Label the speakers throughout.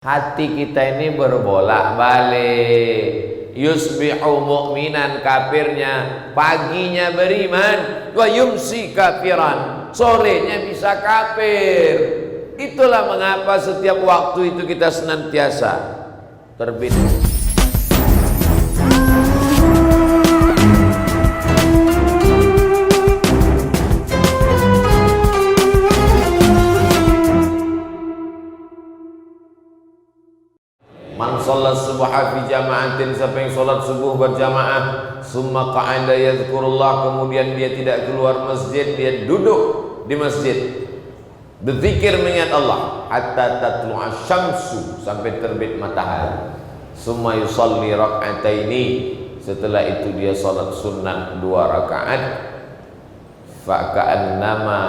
Speaker 1: Hati kita ini berbolak-balik. Yusbihu mu'minan, kafirnya paginya beriman, wa yumsi kafiran, sorenya bisa kafir. Itulah mengapa setiap waktu itu kita senantiasa terbit. Man sholat subha fi jama'atin, siapa yang sholat subuh berjamaah, summa qa'ada yadhkurullah, kemudian dia tidak keluar masjid, dia duduk di masjid berzikir mengingat Allah, hatta tatlu'a syamsu, sampai terbit matahari. Summa yusalli rak'ataini, setelah itu dia sholat sunnah 2 rakaat. Fa ka'annama,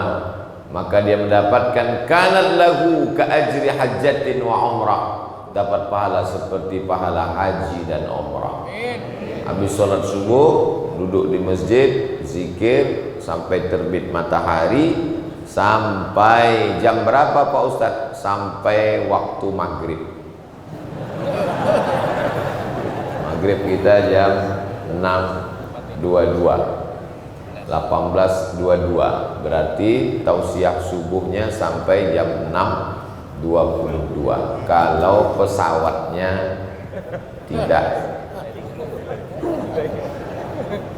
Speaker 1: maka dia mendapatkan kanat lahu ka ajri hajjatin wa umrah, dapat pahala seperti pahala haji dan umrah. Habis sholat subuh duduk di masjid zikir sampai terbit matahari. Sampai jam berapa Pak Ustadz? Sampai waktu maghrib. Maghrib kita jam 6.22, 18.22, berarti tausiah subuhnya sampai jam 6.22 kalau pesawatnya tidak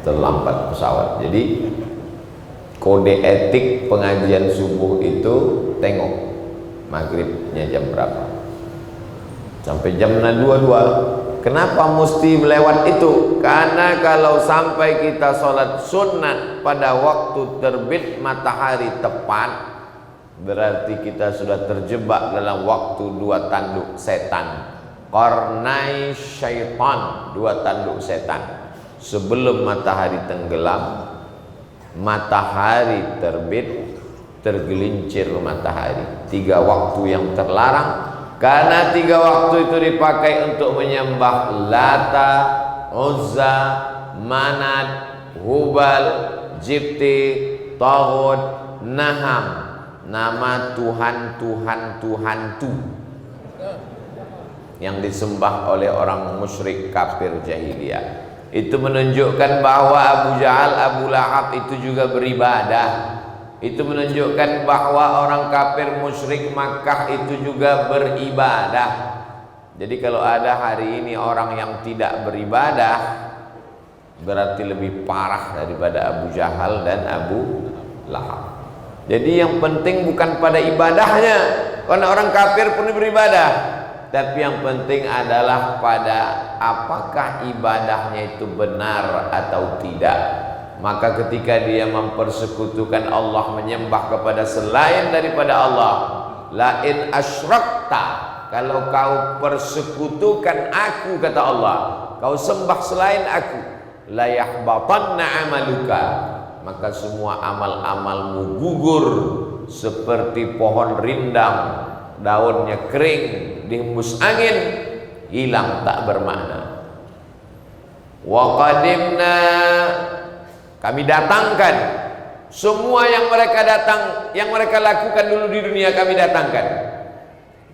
Speaker 1: terlambat pesawat. Jadi kode etik pengajian subuh itu tengok maghribnya jam berapa, sampai jam 6.22. Kenapa mesti melewat itu? Karena kalau sampai kita sholat sunat pada waktu terbit matahari tepat, berarti kita sudah terjebak dalam waktu 2 tanduk setan, qarnai syaitan, 2 tanduk setan. Sebelum matahari tenggelam, matahari terbit, tergelincir matahari. 3 waktu yang terlarang, karena 3 waktu itu dipakai untuk menyembah Lata, Uzza, Manat, Hubal, Jibti, Taghut, Naham, nama Tuhan-Tuhan Tuhan yang disembah oleh orang musyrik kafir jahiliyah. Itu menunjukkan bahwa Abu Jahal, Abu Lahab itu juga beribadah. Itu menunjukkan bahwa orang kafir musyrik Makkah itu juga beribadah. Jadi kalau ada hari ini orang yang tidak beribadah, berarti lebih parah daripada Abu Jahal dan Abu Lahab. Jadi yang penting bukan pada ibadahnya, karena orang kafir pun beribadah. Tapi yang penting adalah pada apakah ibadahnya itu benar atau tidak. Maka ketika dia mempersekutukan Allah, menyembah kepada selain daripada Allah, lain asyrakta, kalau kau persekutukan aku, kata Allah, kau sembah selain aku, la yahbatanna amaluka, maka semua amal-amalmu gugur seperti pohon rindang, daunnya kering, dihembus angin, hilang, tak bermakna. Wa qadimna, kami datangkan semua yang mereka lakukan dulu di dunia, kami datangkan.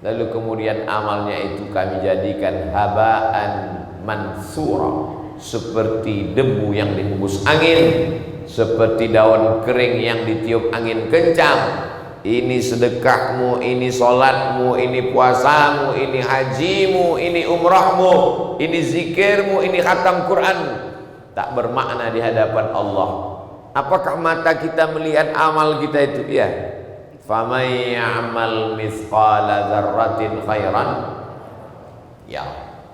Speaker 1: Lalu kemudian amalnya itu kami jadikan habaan mansura, seperti debu yang dihembus angin, seperti daun kering yang ditiup angin kencang. Ini sedekahmu, ini sholatmu, ini puasamu, ini hajimu, ini umrahmu, ini zikirmu, ini khatam Quranmu, tak bermakna di hadapan Allah. Apakah mata kita melihat amal kita itu? Ya. Faman ya'mal mithqala dzarratin khairan, ya,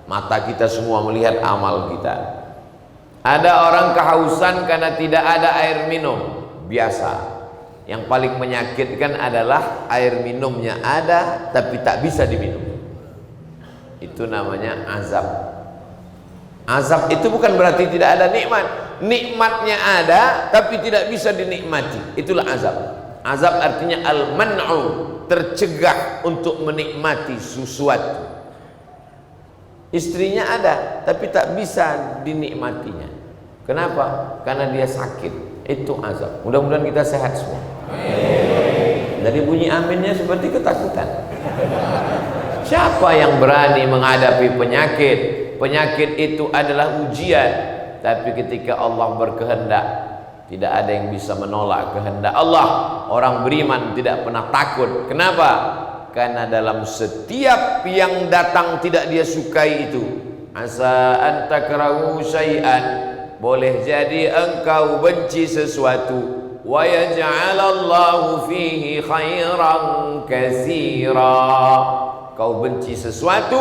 Speaker 1: mata kita semua melihat amal kita. Ada orang kehausan karena tidak ada air minum, biasa. Yang paling menyakitkan adalah air minumnya ada tapi tak bisa diminum. Itu namanya azab. Azab itu bukan berarti tidak ada nikmat. Nikmatnya ada tapi tidak bisa dinikmati. Itulah azab. Azab artinya al-man'u, tercegah untuk menikmati sesuatu. Istrinya ada tapi tak bisa dinikmatinya. Kenapa? Karena dia sakit. Itu azab. Mudah-mudahan kita sehat semua. Dari bunyi aminnya seperti ketakutan. Siapa yang berani menghadapi penyakit? Penyakit itu adalah ujian. Tapi ketika Allah berkehendak, tidak ada yang bisa menolak kehendak Allah. Orang beriman tidak pernah takut. Kenapa? Karena dalam setiap yang datang tidak dia sukai itu, asa an takrahu syai'an, boleh jadi engkau benci sesuatu, wa yaj'alallahu fihi khairan katsira. Kau benci sesuatu,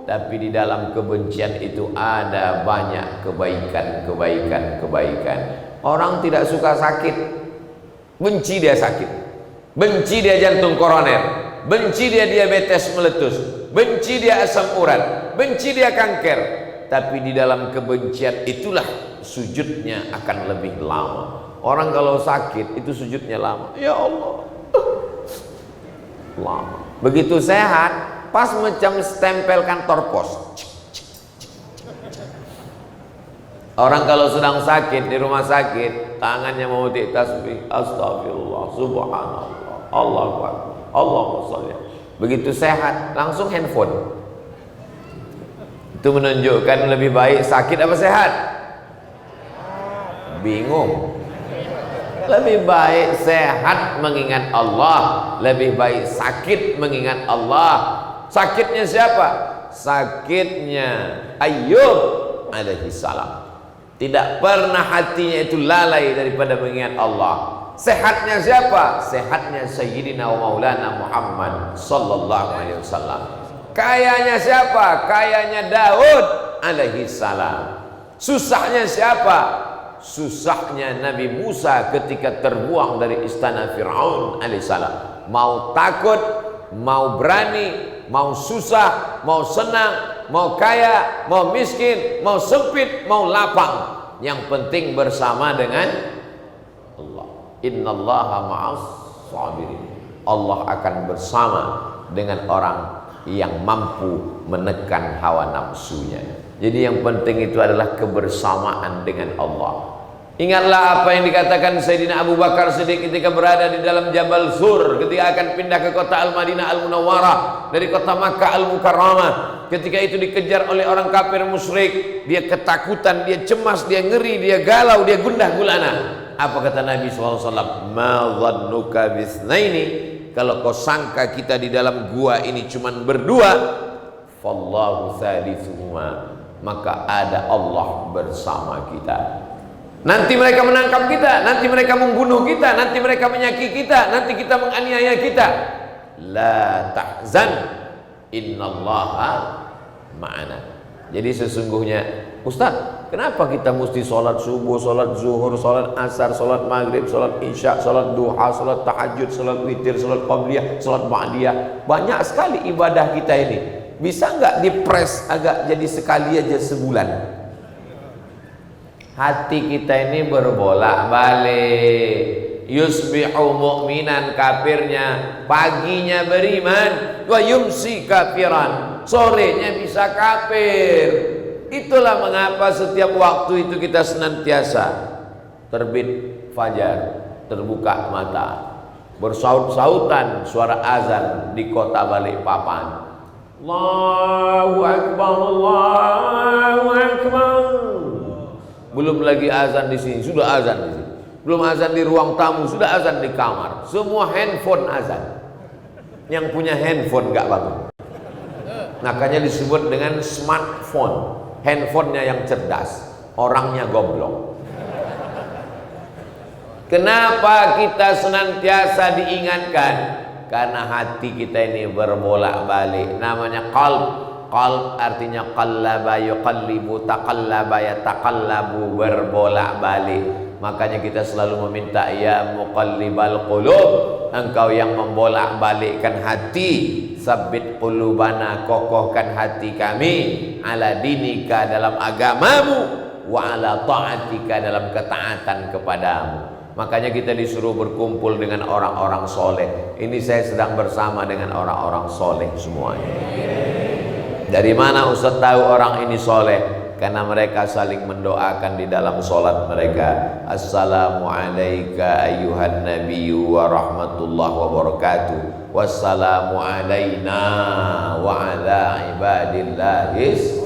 Speaker 1: tapi di dalam kebencian itu ada banyak kebaikan. Orang tidak suka sakit, benci dia sakit, benci dia jantung koroner, benci dia diabetes meletus, benci dia asam urat, benci dia kanker. Tapi di dalam kebencian itulah sujudnya akan lebih lama. Orang kalau sakit itu sujudnya lama. Ya Allah, lama. Begitu sehat, pas macam stempel kantor pos. Orang kalau sedang sakit di rumah sakit, tangannya memetik tasbih, astagfirullah, subhanallah, Allahu akbar, Allahumma sholli. Begitu sehat, langsung handphone. Itu menunjukkan lebih baik sakit apa sehat? Bingung. Lebih baik sehat mengingat Allah, lebih baik sakit mengingat Allah. Sakitnya siapa? Sakitnya Ayyub alaihi salam. Tidak pernah hatinya itu lalai daripada mengingat Allah. Sehatnya siapa? Sehatnya Sayyidina wa Maulana Muhammad sallallahu alaihi wasallam. Kayanya siapa? Kayanya Daud alaihi salam. Susahnya siapa? Susahnya Nabi Musa ketika terbuang dari istana Fir'aun alaihi salam. Mau takut, mau berani, mau susah, mau senang, mau kaya, mau miskin, mau sempit, mau lapang, yang penting bersama dengan Allah. Innallaha ma'as sabirin. Allah akan bersama dengan orang yang mampu menekan hawa nafsunya. Jadi yang penting itu adalah kebersamaan dengan Allah. Ingatlah apa yang dikatakan Sayyidina Abu Bakar Siddiq ketika berada di dalam Jabal Sur, ketika akan pindah ke kota Al-Madinah Al-Munawwarah dari kota Makkah Al-Mukarramah. Ketika itu dikejar oleh orang kafir musyrik, dia ketakutan, dia cemas, dia ngeri, dia galau, dia gundah gulana. Apa kata Nabi SAW? Ma dhannuka bisnaini, kalau kau sangka kita di dalam gua ini cuman berdua, fallahu thalithuhuma, maka ada Allah bersama kita. Nanti mereka menangkap kita, nanti mereka membunuh kita, nanti mereka menyakiti kita, nanti kita menganiaya kita. La tahzan, innallaha ma'ana. Jadi sesungguhnya, Ustaz, kenapa kita mesti sholat subuh, sholat zuhur, sholat asar, sholat maghrib, sholat isya, sholat duha, sholat tahajud, sholat witir, sholat qabliyah, sholat ba'diyah? Banyak sekali ibadah kita ini. Bisa nggak dipres agak jadi sekali aja sebulan? Hati kita ini berbolak-balik. Yusbihu mu'minan, kafirnya paginya beriman, wa yumsi kafiran, sorenya bisa kafir. Itulah mengapa setiap waktu itu kita senantiasa terbit fajar, terbuka mata, bersaut-sautan suara azan di kota Balikpapan. Allahu Akbar, Allahu Akbar. Belum lagi azan di sini, sudah azan di sini. Belum azan di ruang tamu, sudah azan di kamar. Semua handphone azan. Yang punya handphone gak bangun. Makanya disebut dengan smartphone. Handphonenya yang cerdas, orangnya goblok. Kenapa kita senantiasa diingatkan? Karena hati kita ini berbolak-balik. Namanya qalb. Qalb artinya qallaba yuqallibu, taqallaba yataqallabu, berbolak-balik. Makanya kita selalu meminta, ya muqallibal qulub, engkau yang membolak-balikkan hati, sabbit qulubana, kokohkan hati kami, ala dinika, dalam agamamu, wa ala ta'atika, dalam ketaatan kepadamu. Makanya kita disuruh berkumpul dengan orang-orang soleh. Ini saya sedang bersama dengan orang-orang soleh semuanya. Dari mana Ustaz tahu orang ini soleh? Karena mereka saling mendoakan di dalam solat mereka. Assalamu alayka ayyuhan nabiyyu wa rahmatullahi wa barakatuh. wassalamu alaina wa ala ibadillahis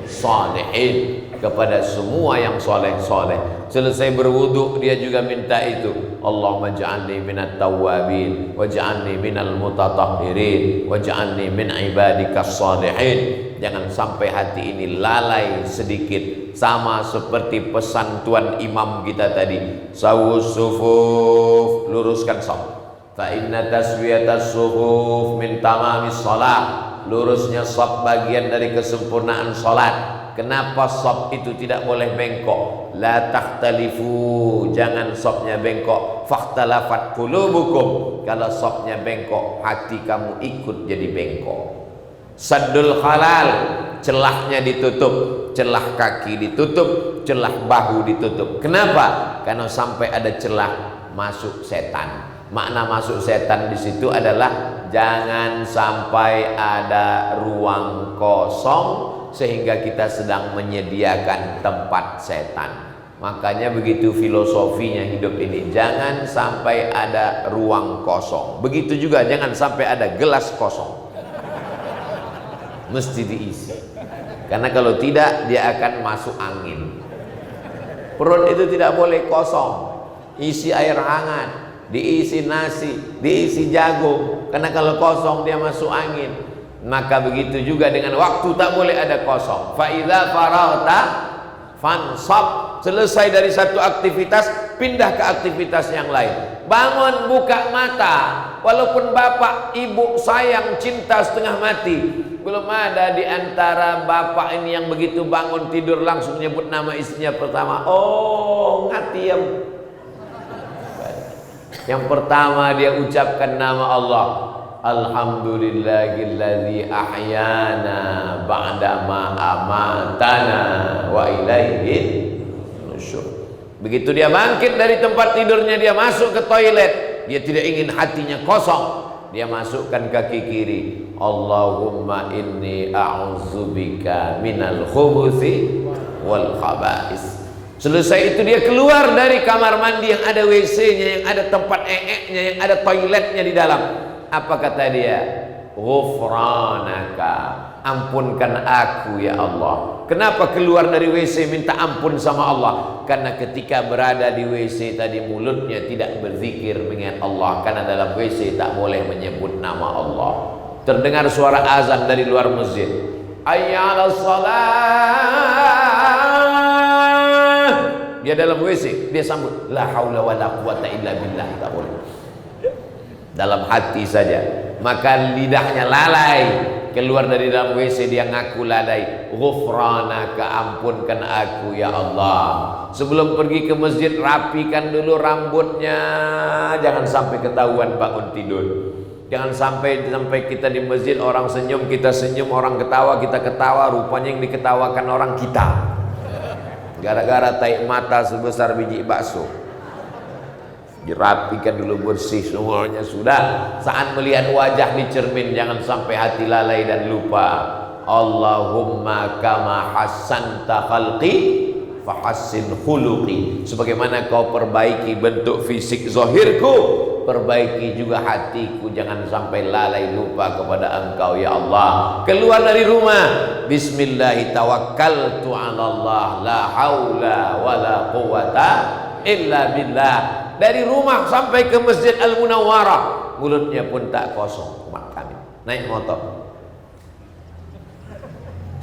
Speaker 1: salihin. Kepada semua yang soleh-soleh. Selesai berwudu dia juga minta itu. Allahumma ja'alni minat tawwabin waj'alni minal mutatahhirin waj'alni min ibadikas salihin. Jangan sampai hati ini lalai sedikit, sama seperti pesan Tuan Imam kita tadi, sawus sufuf, luruskan shaf. Fa inna taswiyatas sufuf min tamamis shalah. Lurusnya shaf bagian dari kesempurnaan salat. Kenapa shaf itu tidak boleh bengkok? La takhtalifu, jangan shafnya bengkok. Fakhtalafat qulubukum, kalau shafnya bengkok hati kamu ikut jadi bengkok. Saddul halal, celahnya ditutup, celah kaki ditutup, celah bahu ditutup. Kenapa? Karena sampai ada celah masuk setan. Makna masuk setan di situ adalah jangan sampai ada ruang kosong sehingga kita sedang menyediakan tempat setan. Makanya begitu filosofinya hidup ini, jangan sampai ada ruang kosong. Begitu juga jangan sampai ada gelas kosong, mesti diisi. Karena kalau tidak dia akan masuk angin. Perut itu tidak boleh kosong, isi air hangat, diisi nasi, diisi jagung. Karena kalau kosong dia masuk angin. Maka begitu juga dengan waktu, tak boleh ada kosong. Fa idza faragta fansab. Selesai dari satu aktivitas, pindah ke aktivitas yang lain. Bangun, buka mata. Walaupun bapak, ibu sayang, cinta setengah mati, belum ada di antara bapak ini yang begitu bangun tidur langsung nyebut nama istrinya pertama. Oh, ngatiem. Yang pertama dia ucapkan nama Allah. Alhamdulillahilladzi ahyana ba'dama amatana wa ilaihin nusyur. Begitu dia bangkit dari tempat tidurnya, dia masuk ke toilet, dia tidak ingin hatinya kosong, dia masukkan kaki kiri, Allahumma inni a'udzubika minal khubuthi wal khaba'is. Selesai itu dia keluar dari kamar mandi yang ada WC-nya, yang ada tempat nya, yang ada toiletnya di dalam. Apa kata dia? Ghufranaka, ampunkan aku ya Allah. Kenapa keluar dari WC minta ampun sama Allah? Karena ketika berada di WC tadi mulutnya tidak berzikir mengingat Allah. Karena dalam WC tak boleh menyebut nama Allah. Terdengar suara azan dari luar masjid. Hayya 'alas shalah. Dia dalam WC, dia sambut la haula wala quwata illa billah. Tak boleh. Dalam hati saja, maka lidahnya lalai, keluar dari dalam WC dia ngaku lalai. Ghufranaka, ampunkan aku ya Allah. Sebelum pergi ke masjid rapikan dulu rambutnya, jangan sampai ketahuan bangun tidur. Jangan sampai kita di masjid orang senyum kita senyum, orang ketawa kita ketawa, rupanya yang diketawakan orang kita. Gara-gara taik mata sebesar biji bakso. Dirapikan dulu, bersih semuanya sudah. Saat melihat wajah di cermin jangan sampai hati lalai dan lupa. Allahumma kama hassanta khalqi fahassin khuluqi. Sebagaimana kau perbaiki bentuk fisik zahirku, perbaiki juga hatiku, jangan sampai lalai lupa kepada engkau ya Allah. Keluar dari rumah, bismillahi tawakkaltu 'ala Allah, la haula wala quwata illa billah. Dari rumah sampai ke Masjid Al-Munawwarah, mulutnya pun tak kosong. Umat kami naik motor,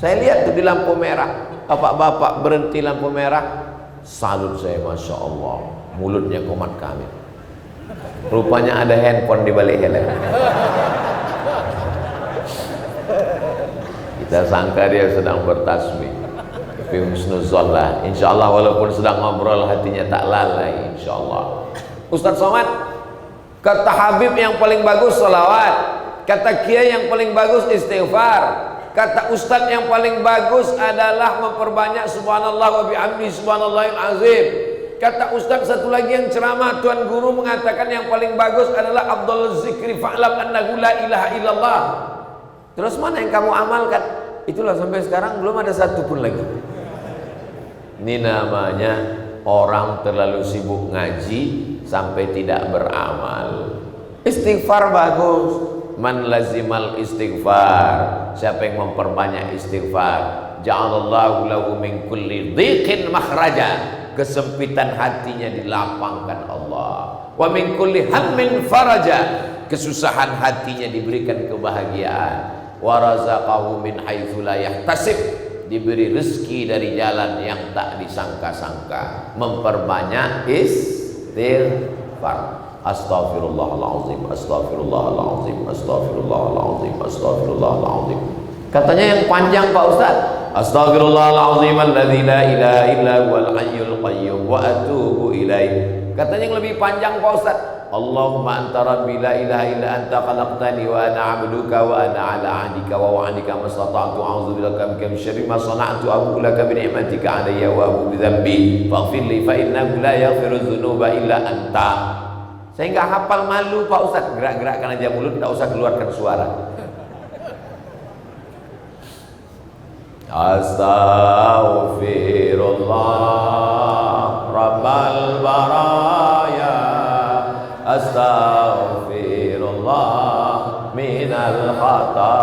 Speaker 1: saya lihat tuh di lampu merah, bapak-bapak berhenti lampu merah, salut saya, masya Allah, mulutnya komat kami. Rupanya ada handphone di balik helm. Kita sangka dia sedang bertasbih. Tapi husnuzon lah, insya Allah walaupun sedang ngobrol hatinya tak lalai, insya Allah. Ustaz Somad, kata Habib yang paling bagus salawat, kata Kiai yang paling bagus istighfar, kata Ustaz yang paling bagus adalah memperbanyak subhanallah wa bihamdi subhanallahil azim. Kata Ustaz satu lagi yang ceramah, Tuan Guru mengatakan yang paling bagus adalah Abdul Zikri fa'lam annahu la ilaha illallah. Terus mana yang kamu amalkan? Itulah sampai sekarang belum ada satu pun lagi. Ini namanya orang terlalu sibuk ngaji sampai tidak beramal. Istighfar bagus. Man lazimal istighfar, siapa yang memperbanyak istighfar, ja'alallahu lahu min kulli dhiqin makhraja, kesempitan hatinya dilapangkan Allah. Wa min kulli hammin faraja, kesusahan hatinya diberikan kebahagiaan. Wa razaqahu min haitsu la yahtasib, diberi rezeki dari jalan yang tak disangka-sangka. Memperbanyak istighfar. Astaghfirullahaladzim, astaghfirullahaladzim, astaghfirullahaladzim, astaghfirullahaladzim. Katanya yang panjang Pak Ustaz, astaghfirullahaladzim alladzi la ilaha illa huwal hayyul qayyum wa atubu ilaih. Katanya yang lebih panjang Pak Ustaz, Allahumma anta rabbi la ilaha illa anta khalaqtani wa ana 'abduka wa ana 'ala 'ahdika wa wa'dika mastata'tu a'udzu bika min syarri ma sana'tu abu laka bi ni'matika 'alayya wa abu bi dhanbi faghfir li fa innahu la yaghfiru dzunuba illa anta. Saya nggak hafal, malu Pak Ustaz, gerak-gerakkan aja mulut, nggak usah keluarkan suara. Astaghfirullah Rabbal baraya, astaghfirullah minal khata